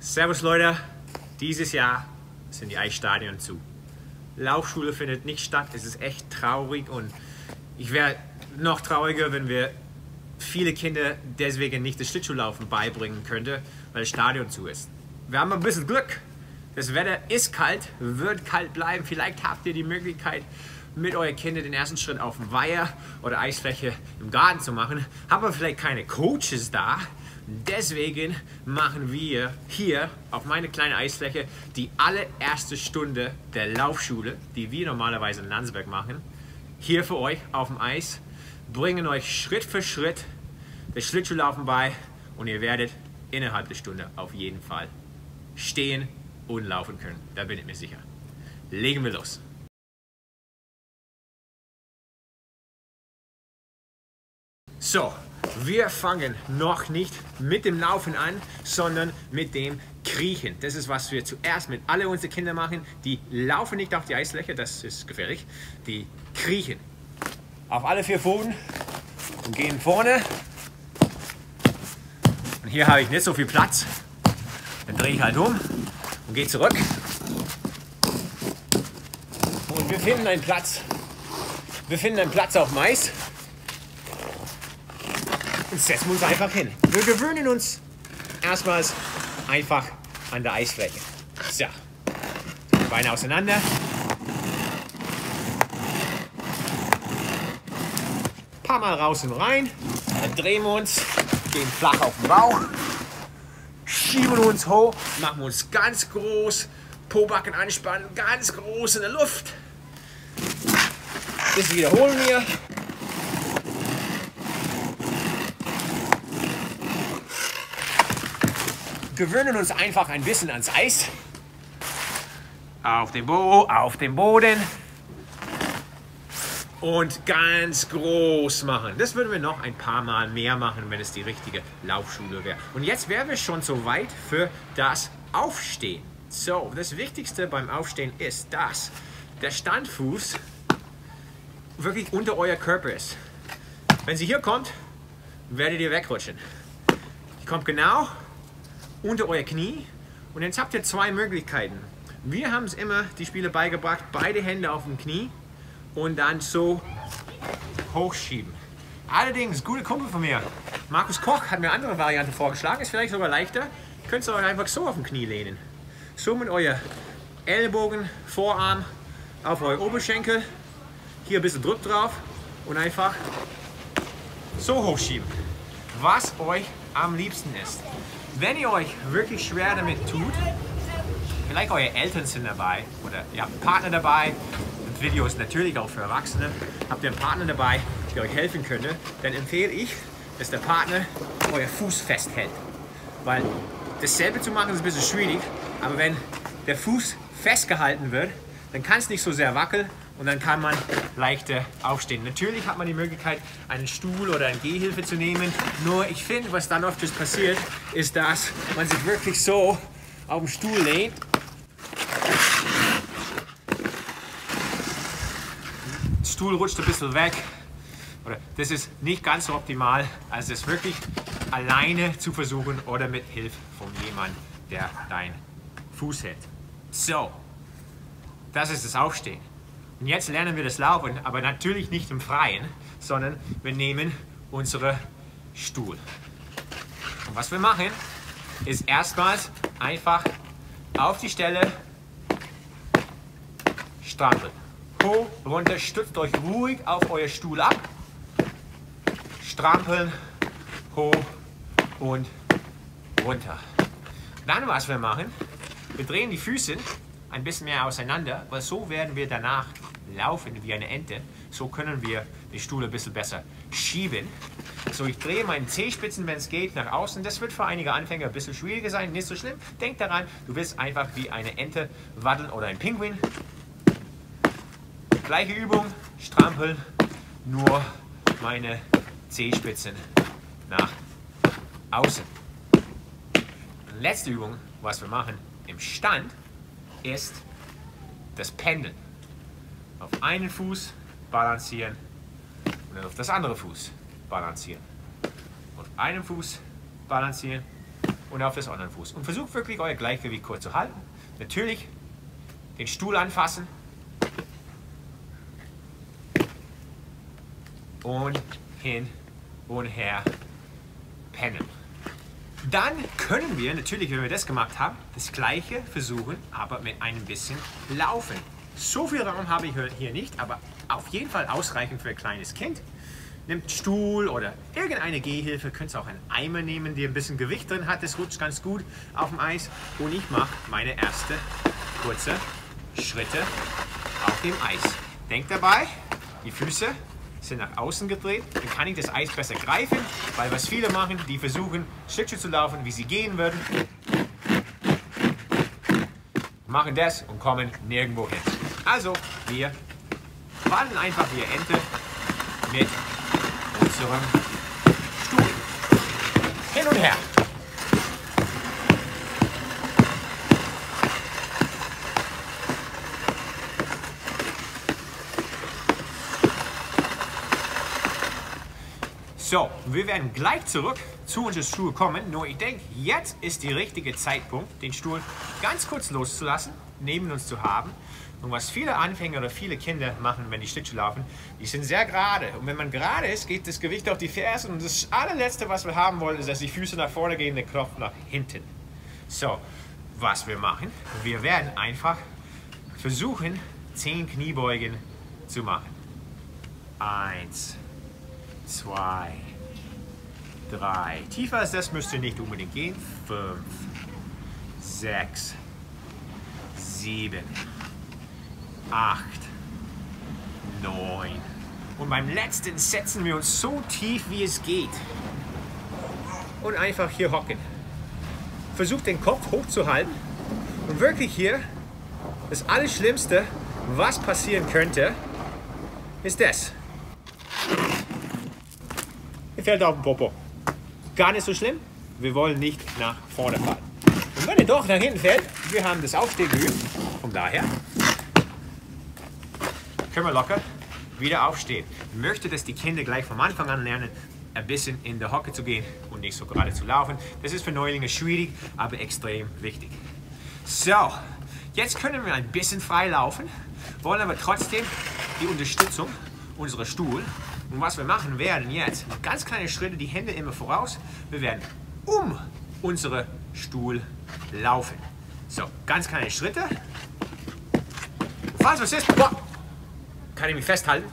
Servus Leute, dieses Jahr sind die Eisstadien zu. Laufschule findet nicht statt, es ist echt traurig und ich wäre noch trauriger, wenn wir viele Kinder deswegen nicht das Schlittschuhlaufen beibringen könnten, weil das Stadion zu ist. Wir haben ein bisschen Glück, das Wetter ist kalt, wird kalt bleiben, vielleicht habt ihr die Möglichkeit mit euren Kindern den ersten Schritt auf dem Weiher oder Eisfläche im Garten zu machen, haben wir vielleicht keine Coaches da. Deswegen machen wir hier auf meine kleine Eisfläche die allererste Stunde der Laufschule, die wir normalerweise in Landsberg machen, hier für euch auf dem Eis, bringen euch Schritt für Schritt das Schlittschuhlaufen bei und ihr werdet innerhalb der Stunde auf jeden Fall stehen und laufen können. Da bin ich mir sicher. Legen wir los. So, wir fangen noch nicht mit dem Laufen an, sondern mit dem Kriechen. Das ist, was wir zuerst mit alle unsere Kinder machen. Die laufen nicht auf die Eisfläche, das ist gefährlich. Die kriechen auf alle 4 Pfoten und gehen vorne. Und hier habe ich nicht so viel Platz. Dann drehe ich halt um und gehe zurück. Und wir finden einen Platz. Wir finden einen Platz auf dem Eis. Und setzen wir uns einfach hin. Wir gewöhnen uns erstmals einfach an der Eisfläche. So, Beine auseinander. Ein paar Mal raus und rein. Dann drehen wir uns, gehen flach auf den Bauch, schieben uns hoch, machen uns ganz groß, Pobacken anspannen, ganz groß in der Luft. Das wiederholen wir. Gewöhnen uns einfach ein bisschen ans Eis. Auf den Boden. Und ganz groß machen. Das würden wir noch ein paar Mal mehr machen, wenn es die richtige Laufschule wäre. Und jetzt wären wir schon so weit für das Aufstehen. So, das Wichtigste beim Aufstehen ist, dass der Standfuß wirklich unter euer Körper ist. Wenn sie hier kommt, werdet ihr wegrutschen. Die kommt genau unter euer Knie und jetzt habt ihr 2 Möglichkeiten. Wir haben es immer die Spieler beigebracht, beide Hände auf dem Knie und dann so hochschieben. Allerdings, gute Kumpel von mir, Markus Koch, hat mir eine andere Variante vorgeschlagen, ist vielleicht sogar leichter. Könnt ihr euch einfach so auf dem Knie lehnen. So mit euer Ellbogen, Vorarm auf euer Oberschenkel, hier ein bisschen Druck drauf und einfach so hochschieben. Was euch am liebsten ist. Wenn ihr euch wirklich schwer damit tut, vielleicht eure Eltern sind dabei oder ihr habt einen Partner dabei, das Video ist natürlich auch für Erwachsene, habt ihr einen Partner dabei, der euch helfen könnte, dann empfehle ich, dass der Partner euer Fuß festhält. Weil dasselbe zu machen ist ein bisschen schwierig, aber wenn der Fuß festgehalten wird, dann kann es nicht so sehr wackeln und dann kann man leichter aufstehen. Natürlich hat man die Möglichkeit, einen Stuhl oder eine Gehhilfe zu nehmen. Nur ich finde, was dann oft passiert, ist, dass man sich wirklich so auf den Stuhl lehnt. Der Stuhl rutscht ein bisschen weg. Oder das ist nicht ganz so optimal, als es wirklich alleine zu versuchen oder mit Hilfe von jemandem, der deinen Fuß hält. So, das ist das Aufstehen. Und jetzt lernen wir das Laufen, aber natürlich nicht im Freien, sondern wir nehmen unseren Stuhl. Und was wir machen, ist erstmals einfach auf die Stelle strampeln. Hoch, runter, stützt euch ruhig auf euer Stuhl ab. Strampeln, hoch und runter. Dann, was wir machen, wir drehen die Füße ein bisschen mehr auseinander, weil so werden wir danach laufen wie eine Ente. So können wir den Stuhl ein bisschen besser schieben. So, ich drehe meine Zehenspitzen, wenn es geht, nach außen. Das wird für einige Anfänger ein bisschen schwieriger sein, nicht so schlimm. Denk daran, du willst einfach wie eine Ente waddeln oder ein Pinguin. Gleiche Übung, strampeln, nur meine Zehenspitzen nach außen. Letzte Übung, was wir machen im Stand, ist das Pendeln. Auf einen Fuß balancieren und dann auf das andere Fuß balancieren. Auf einem Fuß balancieren und auf das anderen Fuß. Und versucht wirklich euer Gleichgewicht kurz zu halten. Natürlich den Stuhl anfassen. Und hin und her pennen. Dann können wir natürlich, wenn wir das gemacht haben, das gleiche versuchen, aber mit einem bisschen Laufen. So viel Raum habe ich hier nicht, aber auf jeden Fall ausreichend für ein kleines Kind. Nimmt Stuhl oder irgendeine Gehhilfe, könnt ihr auch einen Eimer nehmen, der ein bisschen Gewicht drin hat, das rutscht ganz gut auf dem Eis. Und ich mache meine erste kurze Schritte auf dem Eis. Denkt dabei, die Füße sind nach außen gedreht, dann kann ich das Eis besser greifen, weil was viele machen, die versuchen Schlittschuh zu laufen, wie sie gehen würden, machen das und kommen nirgendwo hin. Also wir fallen einfach wie eine Ente mit unserem Stuhl hin und her. So, wir werden gleich zurück zu unserem Stuhl kommen, nur ich denke, jetzt ist der richtige Zeitpunkt, den Stuhl ganz kurz loszulassen, neben uns zu haben. Und was viele Anfänger oder viele Kinder machen, wenn die Schlittschuh laufen, die sind sehr gerade. Und wenn man gerade ist, geht das Gewicht auf die Fersen. Und das allerletzte, was wir haben wollen, ist, dass die Füße nach vorne gehen, der Kopf nach hinten. So, was wir machen, wir werden einfach versuchen, 10 Kniebeugen zu machen. 1, 2, 3. Tiefer als das müsst ihr nicht unbedingt gehen. 5, 6, 7, 8, 9. Und beim letzten setzen wir uns so tief wie es geht. Und einfach hier hocken. Versucht den Kopf hochzuhalten. Und wirklich hier, das Allerschlimmste, was passieren könnte, ist das. Ihr fällt auf den Popo. Gar nicht so schlimm. Wir wollen nicht nach vorne fallen. Und wenn ihr doch nach hinten fällt, wir haben das Aufstehen geübt. Von daher können wir locker wieder aufstehen. Ich möchte, dass die Kinder gleich vom Anfang an lernen, ein bisschen in der Hocke zu gehen und nicht so gerade zu laufen. Das ist für Neulinge schwierig, aber extrem wichtig. So, jetzt können wir ein bisschen frei laufen, wollen aber trotzdem die Unterstützung unserer Stuhl. Und was wir machen werden jetzt, ganz kleine Schritte, die Hände immer voraus. Wir werden um unsere Stuhl laufen. So, ganz kleine Schritte. Falls was ist, kann ich mich festhalten.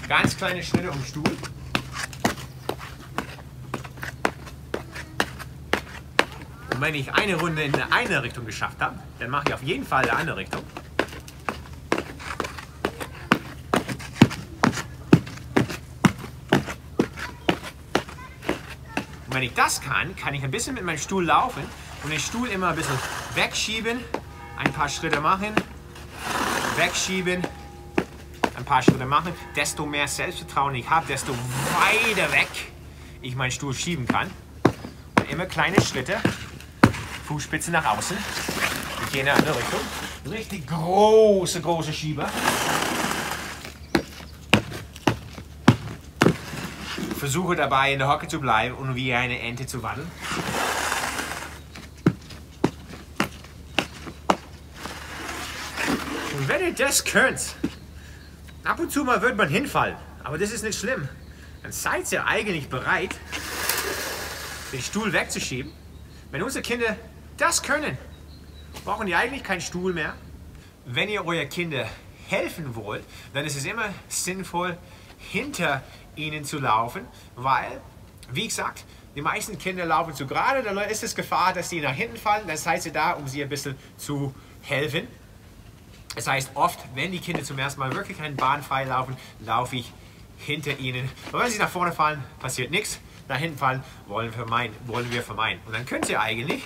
Ganz kleine Schritte um den Stuhl. Und wenn ich eine Runde in eine Richtung geschafft habe, dann mache ich auf jeden Fall in eine andere Richtung. Und wenn ich das kann ich ein bisschen mit meinem Stuhl laufen und den Stuhl immer ein bisschen wegschieben, ein paar Schritte machen, wegschieben, ein paar Schritte machen. Desto mehr Selbstvertrauen ich habe, desto weiter weg ich meinen Stuhl schieben kann. Und immer kleine Schritte, Fußspitze nach außen. Ich gehe in eine andere Richtung. Richtig große Schieber. Versuche dabei in der Hocke zu bleiben und wie eine Ente zu wandeln. Und wenn ihr das könnt, ab und zu mal wird man hinfallen, aber das ist nicht schlimm. Dann seid ihr eigentlich bereit, den Stuhl wegzuschieben. Wenn unsere Kinder das können, brauchen die eigentlich keinen Stuhl mehr. Wenn ihr euren Kindern helfen wollt, dann ist es immer sinnvoll, hinter ihnen zu laufen, weil, wie gesagt, die meisten Kinder laufen zu gerade, da ist es Gefahr, dass sie nach hinten fallen, dann seid ihr da, um sie ein bisschen zu helfen. Das heißt, oft, wenn die Kinder zum ersten Mal wirklich einen Bahn frei laufen, laufe ich hinter ihnen. Aber wenn sie nach vorne fallen, passiert nichts. Nach hinten fallen wollen wir vermeiden. Und dann könnt ihr eigentlich,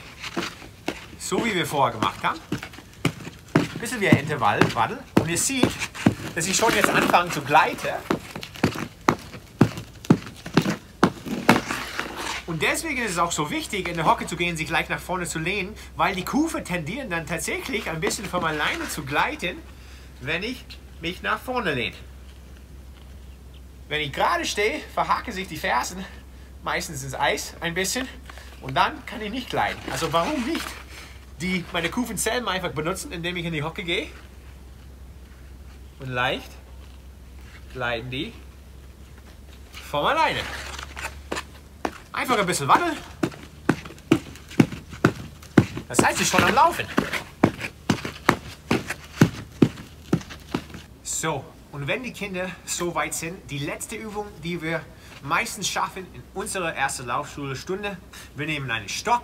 so wie wir vorher gemacht haben, ein bisschen wie ein Ente paddeln. Und ihr seht, dass ich schon jetzt anfange zu gleiten. Und deswegen ist es auch so wichtig, in der Hocke zu gehen, sich gleich nach vorne zu lehnen, weil die Kufe tendieren dann tatsächlich ein bisschen von alleine zu gleiten, wenn ich mich nach vorne lehne. Wenn ich gerade stehe, verhaken sich die Fersen meistens ins Eis ein bisschen und dann kann ich nicht gleiten. Also warum nicht meine Kufen selber einfach benutzen, indem ich in die Hocke gehe und leicht gleiten die von alleine. Einfach ein bisschen wackeln. Das heißt, sie ist schon am Laufen. So, und wenn die Kinder so weit sind, die letzte Übung, die wir meistens schaffen in unserer ersten Laufschulstunde, wir nehmen einen Stock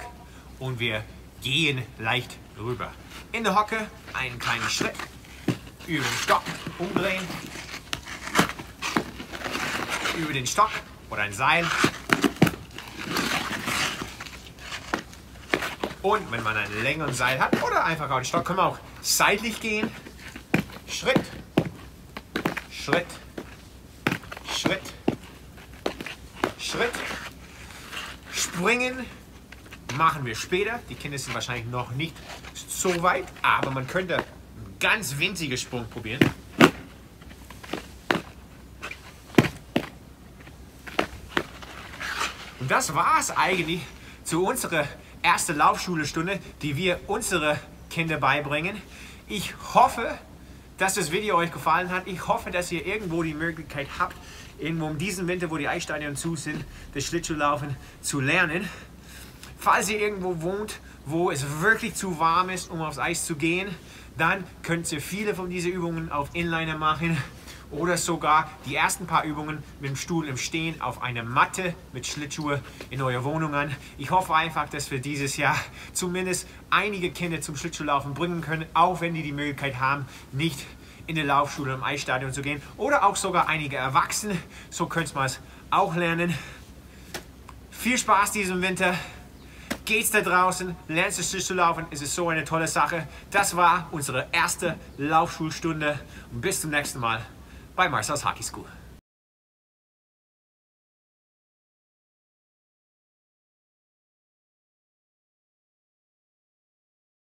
und wir gehen leicht rüber. In der Hocke einen kleinen Schritt, über den Stock umdrehen, über den Stock oder ein Seil. Und wenn man einen längeren Seil hat oder einfach auf den Stock, können wir auch seitlich gehen. Schritt, Schritt, Schritt, Schritt. Springen machen wir später. Die Kinder sind wahrscheinlich noch nicht so weit, aber man könnte einen ganz winzigen Sprung probieren. Und das war es eigentlich zu unserer ersten Laufschulstunde, die wir unsere Kinder beibringen. Ich hoffe, dass das Video euch gefallen hat. Ich hoffe, dass ihr irgendwo die Möglichkeit habt, irgendwo in diesem Winter, wo die Eisstadien zu sind, das Schlittschuhlaufen zu lernen. Falls ihr irgendwo wohnt, wo es wirklich zu warm ist, um aufs Eis zu gehen, dann könnt ihr viele von diesen Übungen auf Inliner machen oder sogar die ersten paar Übungen mit dem Stuhl im Stehen auf einer Matte mit Schlittschuhe in eurer Wohnung an. Ich hoffe einfach, dass wir dieses Jahr zumindest einige Kinder zum Schlittschuhlaufen bringen können, auch wenn die Möglichkeit haben, nicht in der Laufschule im Eisstadion zu gehen oder auch sogar einige Erwachsene. So könnt ihr es auch lernen. Viel Spaß diesen Winter. Geht's da draußen, lernt es zu laufen, es ist so eine tolle Sache. Das war unsere erste Laufschulstunde und bis zum nächsten Mal bei Marcel's Hockey School.